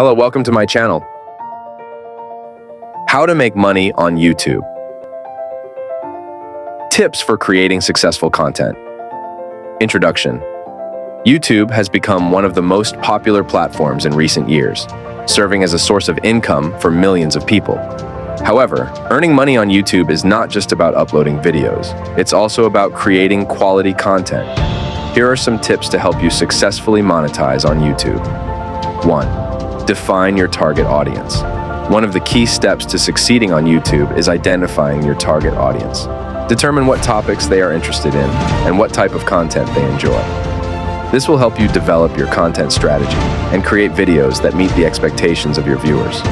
Hello, welcome to my channel. How to make money on YouTube. Tips for creating successful content. Introduction. YouTube has become one of the most popular platforms in recent years, serving as a source of income for millions of people. However, earning money on YouTube is not just about uploading videos. It's also about creating quality content. Here are some tips to help you successfully monetize on YouTube. 1. Define your target audience. One of the key steps to succeeding on YouTube is identifying your target audience. Determine what topics they are interested in and what type of content they enjoy. This will help you develop your content strategy and create videos that meet the expectations of your viewers.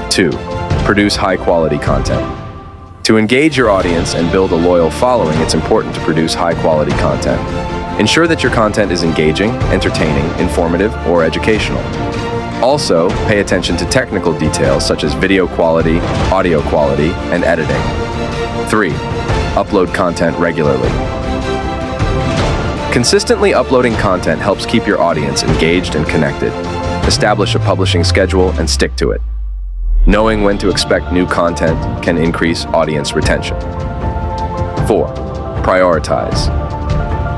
2. Produce high-quality content. To engage your audience and build a loyal following, it's important to produce high-quality content. Ensure that your content is engaging, entertaining, informative, or educational. Also, pay attention to technical details such as video quality, audio quality, and editing. 3. Upload content regularly. Consistently uploading content helps keep your audience engaged and connected. Establish a publishing schedule and stick to it. Knowing when to expect new content can increase audience retention. 4. Prioritize.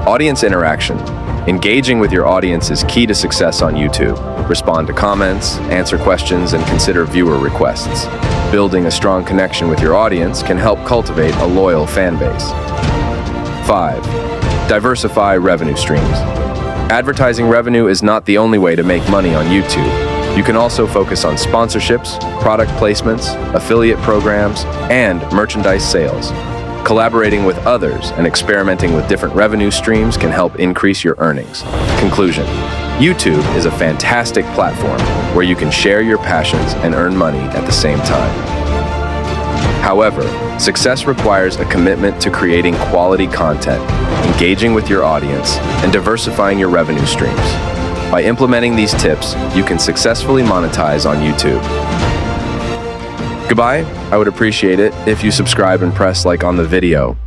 Audience interaction. Engaging with your audience is key to success on YouTube. Respond to comments, answer questions, and consider viewer requests. Building a strong connection with your audience can help cultivate a loyal fan base. 5. Diversify revenue streams. Advertising revenue is not the only way to make money on YouTube. You can also focus on sponsorships, product placements, affiliate programs, and merchandise sales. Collaborating with others and experimenting with different revenue streams can help increase your earnings. Conclusion. YouTube is a fantastic platform where you can share your passions and earn money at the same time. However, success requires a commitment to creating quality content, engaging with your audience, and diversifying your revenue streams. By implementing these tips, you can successfully monetize on YouTube. Goodbye. I would appreciate it if you subscribe and press like on the video.